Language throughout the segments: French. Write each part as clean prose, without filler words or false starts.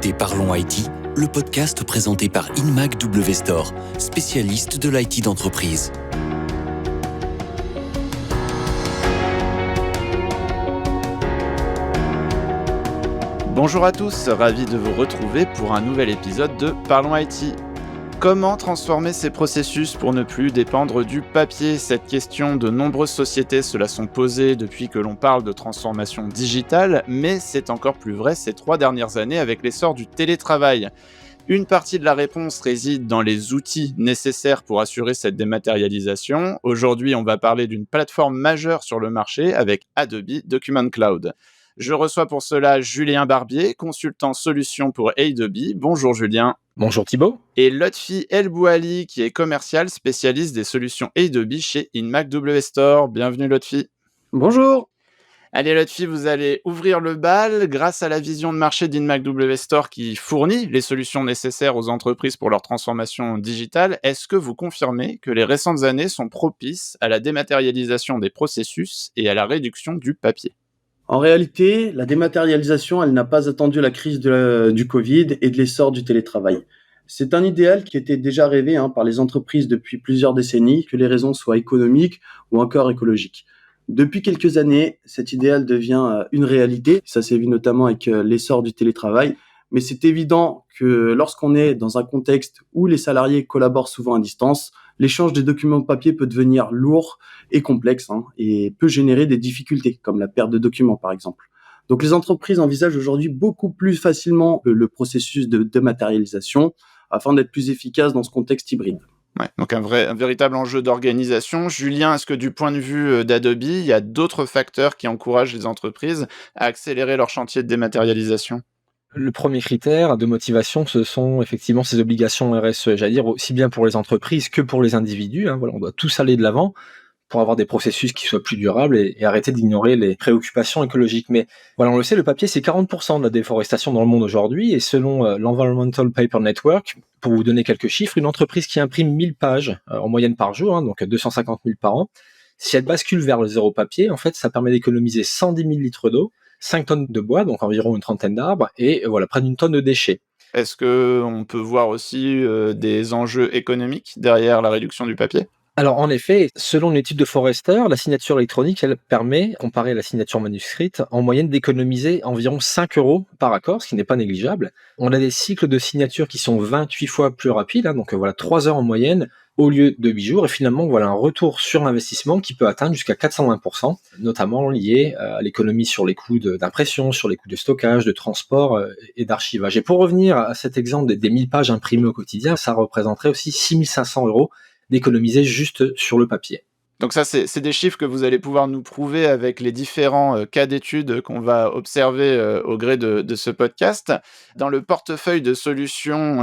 écoutez Parlons IT, le podcast présenté par Inmac W Store, spécialiste de l'IT d'entreprise. Bonjour à tous, ravi de vous retrouver pour un nouvel épisode de Parlons IT. Comment transformer ces processus pour ne plus dépendre du papier ? Cette question, de nombreuses sociétés se la sont posées depuis que l'on parle de transformation digitale, mais c'est encore plus vrai ces 3 dernières années avec l'essor du télétravail. Une partie de la réponse réside dans les outils nécessaires pour assurer cette dématérialisation. Aujourd'hui, on va parler d'une plateforme majeure sur le marché avec Adobe Document Cloud. Je reçois pour cela Julien Barbier, consultant solutions pour Adobe. Bonjour Julien. Bonjour Thibaut. Et Lotfi El Bouali, qui est commercial spécialiste des solutions Adobe chez Inmac W Store. Bienvenue Lotfi. Bonjour. Allez Lotfi, vous allez ouvrir le bal grâce à la vision de marché d'Inmac W Store qui fournit les solutions nécessaires aux entreprises pour leur transformation digitale. Est-ce que vous confirmez que les récentes années sont propices à la dématérialisation des processus et à la réduction du papier ? En réalité, la dématérialisation, elle n'a pas attendu la crise du Covid et de l'essor du télétravail. C'est un idéal qui était déjà rêvé par les entreprises depuis plusieurs décennies, que les raisons soient économiques ou encore écologiques. Depuis quelques années, cet idéal devient une réalité. Ça s'est vu notamment avec l'essor du télétravail. Mais c'est évident que lorsqu'on est dans un contexte où les salariés collaborent souvent à distance, l'échange des documents de papier peut devenir lourd et complexe et peut générer des difficultés, comme la perte de documents par exemple. Donc les entreprises envisagent aujourd'hui beaucoup plus facilement le processus de dématérialisation afin d'être plus efficaces dans ce contexte hybride. Ouais, donc un véritable enjeu d'organisation. Julien, est-ce que du point de vue d'Adobe, il y a d'autres facteurs qui encouragent les entreprises à accélérer leur chantier de dématérialisation ? Le premier critère de motivation, ce sont effectivement ces obligations RSE, j'allais dire aussi bien pour les entreprises que pour les individus. Voilà, on doit tous aller de l'avant pour avoir des processus qui soient plus durables et arrêter d'ignorer les préoccupations écologiques. Mais voilà, on le sait, le papier, c'est 40% de la déforestation dans le monde aujourd'hui. Et selon l'Environmental Paper Network, pour vous donner quelques chiffres, une entreprise qui imprime 1000 pages en moyenne par jour, donc 250 000 par an, si elle bascule vers le zéro papier, en fait, ça permet d'économiser 110 000 litres d'eau, 5 tonnes de bois, donc environ une trentaine d'arbres, et voilà, près d'une tonne de déchets. Est-ce qu'on peut voir aussi des enjeux économiques derrière la réduction du papier ? Alors en effet, selon une étude de Forrester, la signature électronique, elle permet, comparée à la signature manuscrite, en moyenne d'économiser environ 5 € par accord, ce qui n'est pas négligeable. On a des cycles de signature qui sont 28 fois plus rapides, donc voilà, 3 heures en moyenne, au lieu de 8 jours, et finalement voilà un retour sur investissement qui peut atteindre jusqu'à 420%, notamment lié à l'économie sur les coûts d'impression, sur les coûts de stockage, de transport et d'archivage. Et pour revenir à cet exemple des 1000 pages imprimées au quotidien, ça représenterait aussi 6 500 € d'économiser juste sur le papier. Donc ça, c'est des chiffres que vous allez pouvoir nous prouver avec les différents cas d'études qu'on va observer au gré de ce podcast. Dans le portefeuille de solutions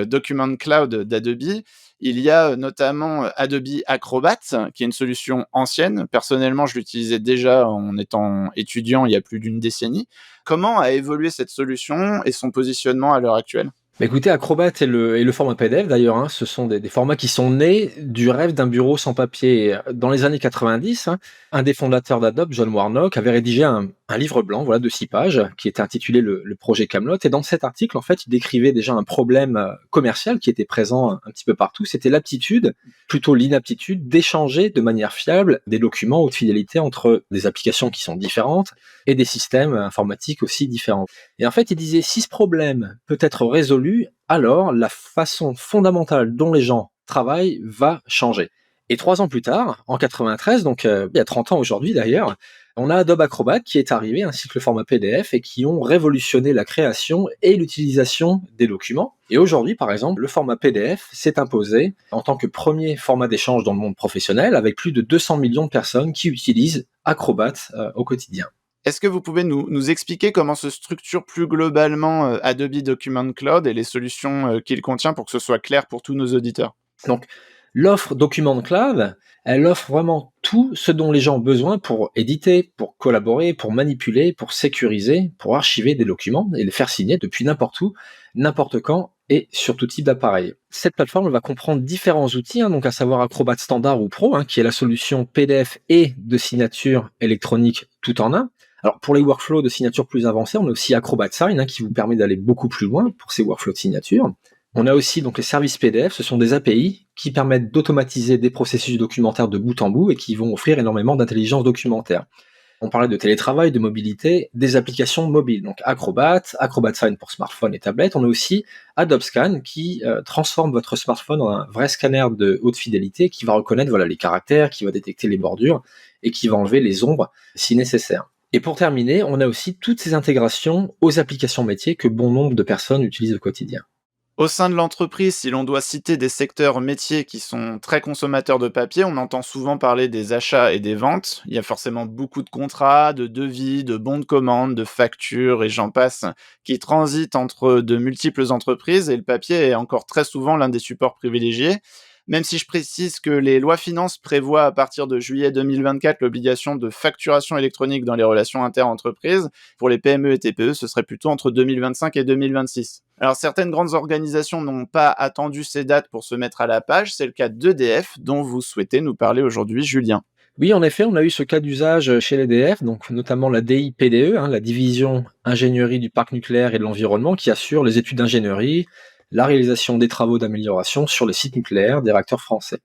Document Cloud d'Adobe, il y a notamment Adobe Acrobat, qui est une solution ancienne. Personnellement, je l'utilisais déjà en étant étudiant il y a plus d'une décennie. Comment a évolué cette solution et son positionnement à l'heure actuelle ? Écoutez, Acrobat et le format PDF d'ailleurs, ce sont des formats qui sont nés du rêve d'un bureau sans papier. Dans les années 90, un des fondateurs d'Adobe, John Warnock, avait rédigé un livre blanc de 6 pages qui était intitulé le projet Camelot. Et dans cet article, en fait, il décrivait déjà un problème commercial qui était présent un petit peu partout. C'était l'aptitude, plutôt l'inaptitude, d'échanger de manière fiable des documents haute fidélité entre des applications qui sont différentes et des systèmes informatiques aussi différents. Et en fait, il disait, si ce problème peut être résolu, alors la façon fondamentale dont les gens travaillent va changer. Et 3 ans plus tard, en 93, donc il y a 30 ans aujourd'hui d'ailleurs, on a Adobe Acrobat qui est arrivé, ainsi que le format PDF, et qui ont révolutionné la création et l'utilisation des documents. Et aujourd'hui, par exemple, le format PDF s'est imposé en tant que premier format d'échange dans le monde professionnel, avec plus de 200 millions de personnes qui utilisent Acrobat au quotidien. Est-ce que vous pouvez nous expliquer comment se structure plus globalement Adobe Document Cloud et les solutions qu'il contient pour que ce soit clair pour tous nos auditeurs ? Donc, l'offre Document Cloud, elle offre vraiment tout ce dont les gens ont besoin pour éditer, pour collaborer, pour manipuler, pour sécuriser, pour archiver des documents et les faire signer depuis n'importe où, n'importe quand et sur tout type d'appareil. Cette plateforme va comprendre différents outils, donc à savoir Acrobat Standard ou Pro, qui est la solution PDF et de signature électronique tout en un. Alors pour les workflows de signature plus avancés, on a aussi Acrobat Sign qui vous permet d'aller beaucoup plus loin pour ces workflows de signature. On a aussi donc les services PDF, ce sont des API qui permettent d'automatiser des processus documentaires de bout en bout et qui vont offrir énormément d'intelligence documentaire. On parlait de télétravail, de mobilité, des applications mobiles, donc Acrobat Sign pour smartphone et tablette. On a aussi Adobe Scan qui transforme votre smartphone en un vrai scanner de haute fidélité qui va reconnaître les caractères, qui va détecter les bordures et qui va enlever les ombres si nécessaire. Et pour terminer, on a aussi toutes ces intégrations aux applications métiers que bon nombre de personnes utilisent au quotidien. Au sein de l'entreprise, si l'on doit citer des secteurs métiers qui sont très consommateurs de papier, on entend souvent parler des achats et des ventes. Il y a forcément beaucoup de contrats, de devis, de bons de commande, de factures et j'en passe, qui transitent entre de multiples entreprises et le papier est encore très souvent l'un des supports privilégiés. Même si je précise que les lois finances prévoient à partir de juillet 2024 l'obligation de facturation électronique dans les relations inter-entreprises, pour les PME et TPE, ce serait plutôt entre 2025 et 2026. Alors certaines grandes organisations n'ont pas attendu ces dates pour se mettre à la page, c'est le cas d'EDF dont vous souhaitez nous parler aujourd'hui, Julien. Oui, en effet, on a eu ce cas d'usage chez l'EDF, donc notamment la DIPDE, la division ingénierie du parc nucléaire et de l'environnement, qui assure les études d'ingénierie, la réalisation des travaux d'amélioration sur les sites nucléaires des réacteurs français.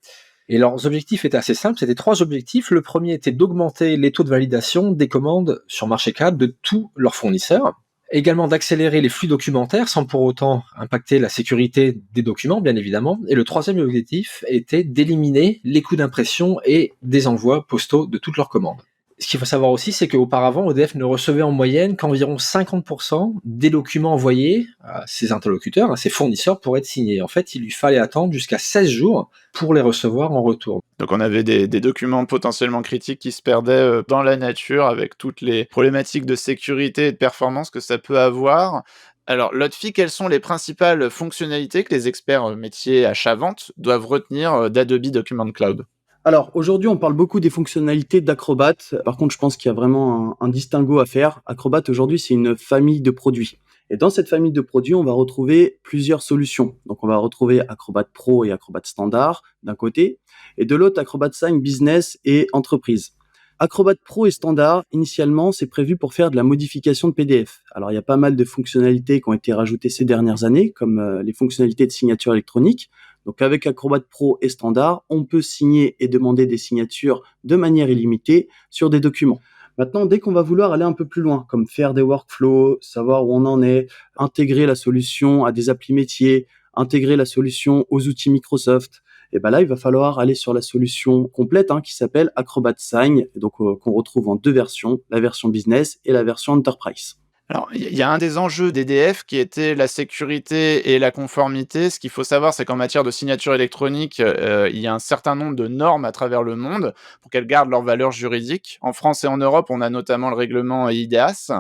Et leurs objectifs étaient assez simples, c'était 3 objectifs. Le premier était d'augmenter les taux de validation des commandes sur marché cadre de tous leurs fournisseurs, également d'accélérer les flux documentaires sans pour autant impacter la sécurité des documents, bien évidemment. Et le troisième objectif était d'éliminer les coûts d'impression et des envois postaux de toutes leurs commandes. Ce qu'il faut savoir aussi, c'est qu'auparavant, EDF ne recevait en moyenne qu'environ 50% des documents envoyés à ses interlocuteurs, à ses fournisseurs, pour être signés. En fait, il lui fallait attendre jusqu'à 16 jours pour les recevoir en retour. Donc on avait des documents potentiellement critiques qui se perdaient dans la nature avec toutes les problématiques de sécurité et de performance que ça peut avoir. Alors, Lotfi, quelles sont les principales fonctionnalités que les experts métiers achat-vente doivent retenir d'Adobe Document Cloud ? Alors, aujourd'hui, on parle beaucoup des fonctionnalités d'Acrobat. Par contre, je pense qu'il y a vraiment un distinguo à faire. Acrobat, aujourd'hui, c'est une famille de produits. Et dans cette famille de produits, on va retrouver plusieurs solutions. Donc, on va retrouver Acrobat Pro et Acrobat Standard d'un côté, et de l'autre, Acrobat Sign Business et Entreprise. Acrobat Pro et Standard, initialement, c'est prévu pour faire de la modification de PDF. Alors, il y a pas mal de fonctionnalités qui ont été rajoutées ces dernières années, comme les fonctionnalités de signature électronique. Donc, avec Acrobat Pro et Standard, on peut signer et demander des signatures de manière illimitée sur des documents. Maintenant, dès qu'on va vouloir aller un peu plus loin, comme faire des workflows, savoir où on en est, intégrer la solution à des applis métiers, intégrer la solution aux outils Microsoft, et ben là, il va falloir aller sur la solution complète qui s'appelle Acrobat Sign, donc qu'on retrouve en 2 versions, la version business et la version enterprise. Alors, il y a un des enjeux d'EDF qui était la sécurité et la conformité. Ce qu'il faut savoir, c'est qu'en matière de signature électronique, il y a un certain nombre de normes à travers le monde pour qu'elles gardent leur valeur juridique. En France et en Europe, on a notamment le règlement eIDAS.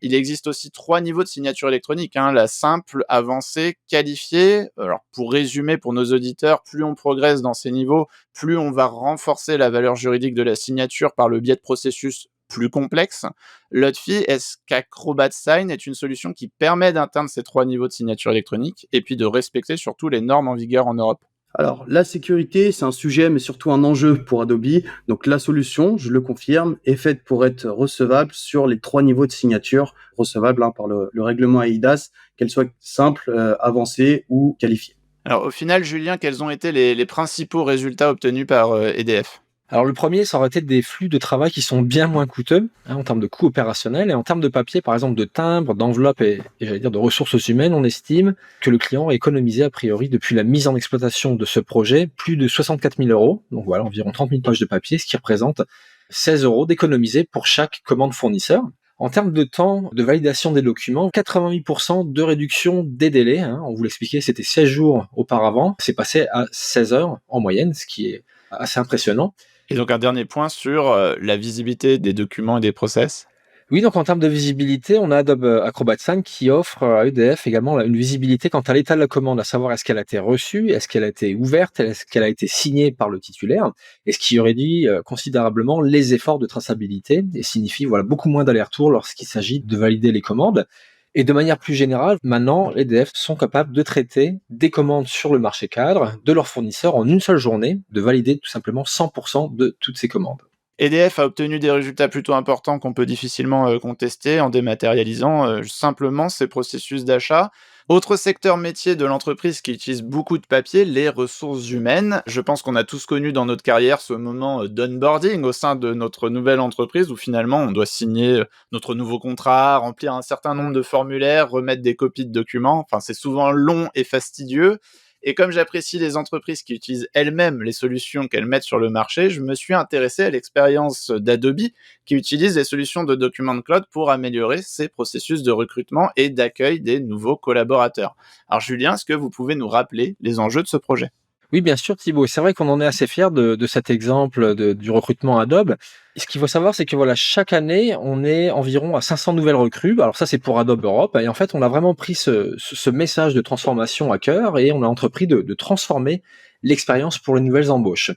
Il existe aussi 3 niveaux de signature électronique, la simple, avancée, qualifiée. Alors, pour résumer pour nos auditeurs, plus on progresse dans ces niveaux, plus on va renforcer la valeur juridique de la signature par le biais de processus plus complexe. Lotfi, est-ce qu'Acrobat Sign est une solution qui permet d'atteindre ces 3 niveaux de signature électronique et puis de respecter surtout les normes en vigueur en Europe ? Alors, la sécurité, c'est un sujet, mais surtout un enjeu pour Adobe. Donc, la solution, je le confirme, est faite pour être recevable sur les 3 niveaux de signature, recevable par le règlement eIDAS, qu'elle soit simple, avancée ou qualifiée. Alors, au final, Julien, quels ont été les principaux résultats obtenus par EDF ? Alors le premier, ça aurait été des flux de travail qui sont bien moins coûteux en termes de coûts opérationnels et en termes de papier, par exemple de timbres, d'enveloppes et j'allais dire de ressources humaines. On estime que le client a économisé a priori depuis la mise en exploitation de ce projet plus de 64 000 €, donc voilà environ 30 000 pages de papier, ce qui représente 16 € d'économisés pour chaque commande fournisseur. En termes de temps de validation des documents, 88% de réduction des délais. On vous l'expliquait, c'était 16 jours auparavant, c'est passé à 16 heures en moyenne, ce qui est assez impressionnant. Et donc un dernier point sur la visibilité des documents et des process. Oui, donc en termes de visibilité, on a Adobe Acrobat Sign qui offre à EDF également une visibilité quant à l'état de la commande, à savoir est-ce qu'elle a été reçue, est-ce qu'elle a été ouverte, est-ce qu'elle a été signée par le titulaire, et ce qui réduit considérablement les efforts de traçabilité et signifie beaucoup moins d'allers-retours lorsqu'il s'agit de valider les commandes. Et de manière plus générale, maintenant, EDF sont capables de traiter des commandes sur le marché cadre de leurs fournisseurs en une seule journée, de valider tout simplement 100% de toutes ces commandes. EDF a obtenu des résultats plutôt importants qu'on peut difficilement contester en dématérialisant simplement ses processus d'achat. Autre secteur métier de l'entreprise qui utilise beaucoup de papier, les ressources humaines. Je pense qu'on a tous connu dans notre carrière ce moment d'onboarding au sein de notre nouvelle entreprise où finalement on doit signer notre nouveau contrat, remplir un certain nombre de formulaires, remettre des copies de documents. Enfin, c'est souvent long et fastidieux. Et comme j'apprécie les entreprises qui utilisent elles-mêmes les solutions qu'elles mettent sur le marché, je me suis intéressé à l'expérience d'Adobe qui utilise les solutions de Document Cloud pour améliorer ses processus de recrutement et d'accueil des nouveaux collaborateurs. Alors Julien, est-ce que vous pouvez nous rappeler les enjeux de ce projet ? Oui, bien sûr, Thibaut. C'est vrai qu'on en est assez fiers de cet exemple du recrutement Adobe. Et ce qu'il faut savoir, c'est que voilà, chaque année, on est environ à 500 nouvelles recrues. Alors ça, c'est pour Adobe Europe. Et en fait, on a vraiment pris ce message de transformation à cœur et on a entrepris de transformer l'expérience pour les nouvelles embauches.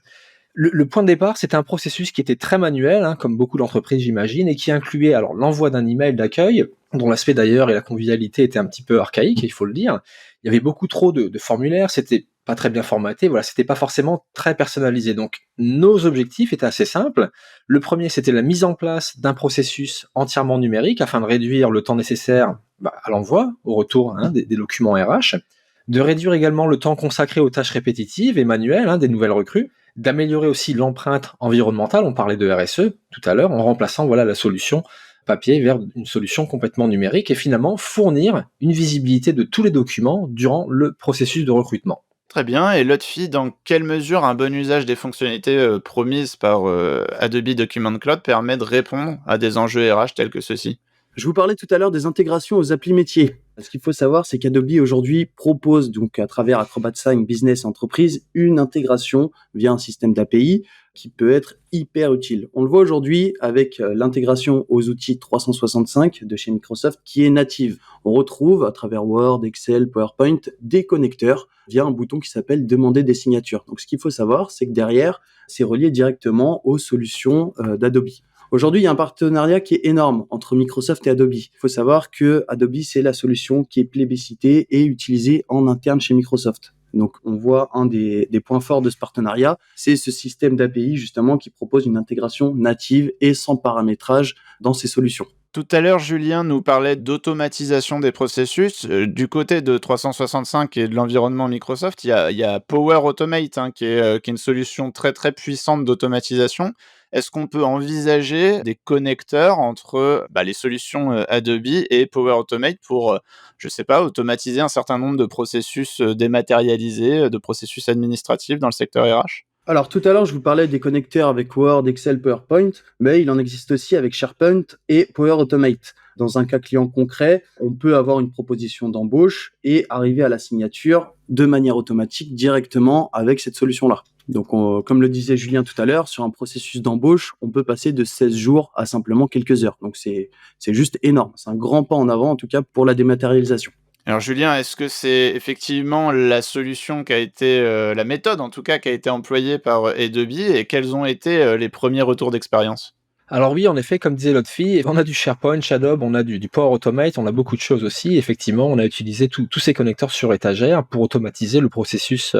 Le point de départ, c'était un processus qui était très manuel, comme beaucoup d'entreprises, j'imagine, et qui incluait alors l'envoi d'un email d'accueil, dont l'aspect d'ailleurs et la convivialité étaient un petit peu archaïques, il faut le dire. Il y avait beaucoup trop de formulaires, c'était pas très bien formaté, voilà, c'était pas forcément très personnalisé. Donc, nos objectifs étaient assez simples. Le premier, c'était la mise en place d'un processus entièrement numérique afin de réduire le temps nécessaire à l'envoi, au retour des documents RH, de réduire également le temps consacré aux tâches répétitives et manuelles des nouvelles recrues, d'améliorer aussi l'empreinte environnementale, on parlait de RSE tout à l'heure, en remplaçant la solution papier vers une solution complètement numérique et finalement fournir une visibilité de tous les documents durant le processus de recrutement. Très bien, et Lotfi, dans quelle mesure un bon usage des fonctionnalités promises par Adobe Document Cloud permet de répondre à des enjeux RH tels que ceux-ci ? Je vous parlais tout à l'heure des intégrations aux applis métiers. Ce qu'il faut savoir, c'est qu'Adobe aujourd'hui propose donc à travers Acrobat Sign Business Entreprise une intégration via un système d'API qui peut être hyper utile. On le voit aujourd'hui avec l'intégration aux outils 365 de chez Microsoft qui est native. On retrouve à travers Word, Excel, PowerPoint des connecteurs via un bouton qui s'appelle Demander des signatures. Donc ce qu'il faut savoir, c'est que derrière, c'est relié directement aux solutions d'Adobe. Aujourd'hui, il y a un partenariat qui est énorme entre Microsoft et Adobe. Il faut savoir que Adobe, c'est la solution qui est plébiscitée et utilisée en interne chez Microsoft. Donc, on voit un des points forts de ce partenariat, c'est ce système d'API, justement, qui propose une intégration native et sans paramétrage dans ces solutions. Tout à l'heure, Julien nous parlait d'automatisation des processus. Du côté de 365 et de l'environnement Microsoft, il y a Power Automate qui est une solution très très puissante d'automatisation. Est-ce qu'on peut envisager des connecteurs entre les solutions Adobe et Power Automate pour, je sais pas, automatiser un certain nombre de processus dématérialisés, de processus administratifs dans le secteur RH ? Alors tout à l'heure, je vous parlais des connecteurs avec Word, Excel, PowerPoint, mais il en existe aussi avec SharePoint et Power Automate. Dans un cas client concret, on peut avoir une proposition d'embauche et arriver à la signature de manière automatique directement avec cette solution-là. Donc, comme le disait Julien tout à l'heure, sur un processus d'embauche, on peut passer de 16 jours à simplement quelques heures. Donc, c'est juste énorme. C'est un grand pas en avant, en tout cas, pour la dématérialisation. Alors Julien, est-ce que c'est effectivement la solution qui a été, la méthode en tout cas, qui a été employée par Adobe et quels ont été les premiers retours d'expérience ? Alors oui, en effet, comme disait l'autre fille, on a du SharePoint, Shadow, on a du Power Automate, on a beaucoup de choses aussi. Effectivement, on a utilisé tous ces connecteurs sur étagère pour automatiser le processus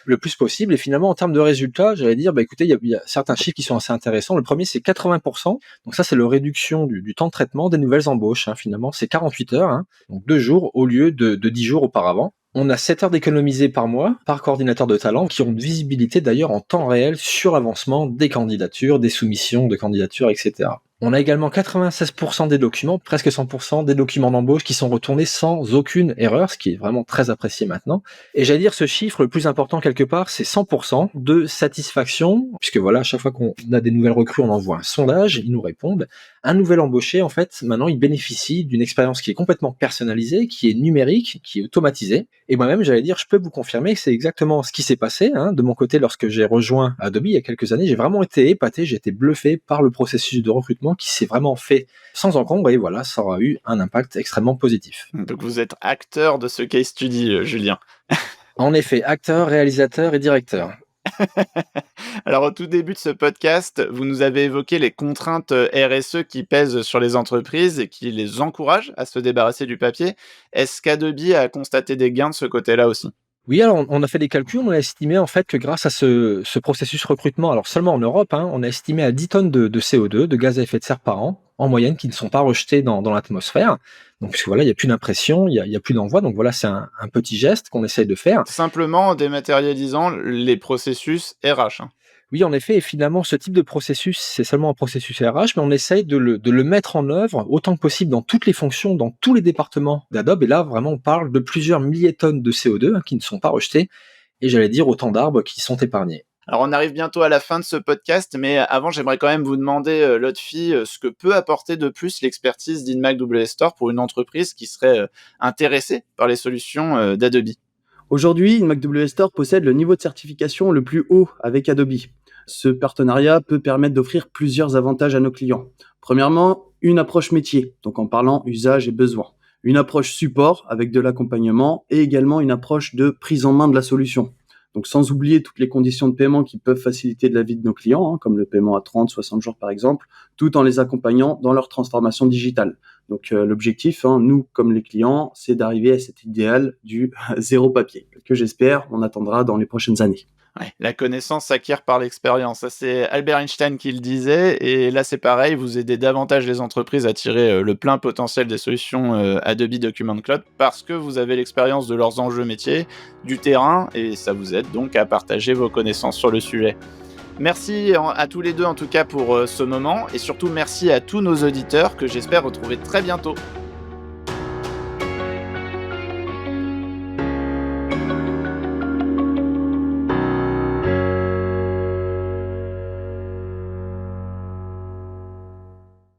le plus possible. Et finalement, en termes de résultats, j'allais dire, écoutez, il y a certains chiffres qui sont assez intéressants. Le premier, c'est 80%. Donc ça, c'est la réduction du temps de traitement des nouvelles embauches. Finalement, c'est 48 heures, donc 2 jours au lieu de 10 jours auparavant. On a 7 heures d'économisées par mois par coordinateur de talent qui ont une visibilité d'ailleurs en temps réel sur l'avancement des candidatures, des soumissions de candidatures, etc. On a également 96% des documents, presque 100% des documents d'embauche qui sont retournés sans aucune erreur, ce qui est vraiment très apprécié maintenant. Et j'allais dire, ce chiffre, le plus important quelque part, c'est 100% de satisfaction, puisque voilà, à chaque fois qu'on a des nouvelles recrues, on envoie un sondage, ils nous répondent. Un nouvel embauché, en fait, maintenant, il bénéficie d'une expérience qui est complètement personnalisée, qui est numérique, qui est automatisée. Et moi-même, j'allais dire, je peux vous confirmer que c'est exactement ce qui s'est passé. De mon côté, lorsque j'ai rejoint Adobe il y a quelques années, j'ai vraiment été épaté, j'ai été bluffé par le processus de recrutement qui s'est vraiment fait sans encombre. Et voilà, ça aura eu un impact extrêmement positif. Donc vous êtes acteur de ce case study, Julien. En effet, acteur, réalisateur et directeur. Alors au tout début de ce podcast, vous nous avez évoqué les contraintes RSE qui pèsent sur les entreprises et qui les encouragent à se débarrasser du papier. Est-ce qu'Adobe a constaté des gains de ce côté-là aussi ? Oui, alors on a fait des calculs, on a estimé en fait que grâce à ce processus recrutement, alors seulement en Europe, hein, on a estimé à 10 tonnes de CO2, de gaz à effet de serre par an, en moyenne, qui ne sont pas rejetés dans l'atmosphère. Donc parce que voilà, il y a plus d'impression, il y a plus d'envoi, donc voilà, c'est un petit geste qu'on essaye de faire. Simplement en dématérialisant les processus RH, hein. Oui, en effet, et finalement, ce type de processus, c'est seulement un processus RH, mais on essaye de le mettre en œuvre autant que possible dans toutes les fonctions, dans tous les départements d'Adobe. Et là, vraiment, on parle de plusieurs milliers de tonnes de CO2 hein, qui ne sont pas rejetées, et j'allais dire autant d'arbres qui sont épargnés. Alors on arrive bientôt à la fin de ce podcast, mais avant j'aimerais quand même vous demander, Lotfi, ce que peut apporter de plus l'expertise d'Inmac W Store pour une entreprise qui serait intéressée par les solutions d'Adobe. Aujourd'hui, Mac W Store possède le niveau de certification le plus haut avec Adobe. Ce partenariat peut permettre d'offrir plusieurs avantages à nos clients. Premièrement, une approche métier, donc en parlant usage et besoin. Une approche support avec de l'accompagnement et également une approche de prise en main de la solution. Donc sans oublier toutes les conditions de paiement qui peuvent faciliter la vie de nos clients, hein, comme le paiement à 30, 60 jours par exemple, tout en les accompagnant dans leur transformation digitale. Donc l'objectif, hein, nous comme les clients, c'est d'arriver à cet idéal du zéro papier, que j'espère on attendra dans les prochaines années. Ouais, la connaissance s'acquiert par l'expérience. Ça, c'est Albert Einstein qui le disait. Et là, c'est pareil, vous aidez davantage les entreprises à tirer le plein potentiel des solutions Adobe Document Cloud parce que vous avez l'expérience de leurs enjeux métiers, du terrain, et ça vous aide donc à partager vos connaissances sur le sujet. Merci à tous les deux en tout cas pour ce moment, et surtout merci à tous nos auditeurs que j'espère retrouver très bientôt.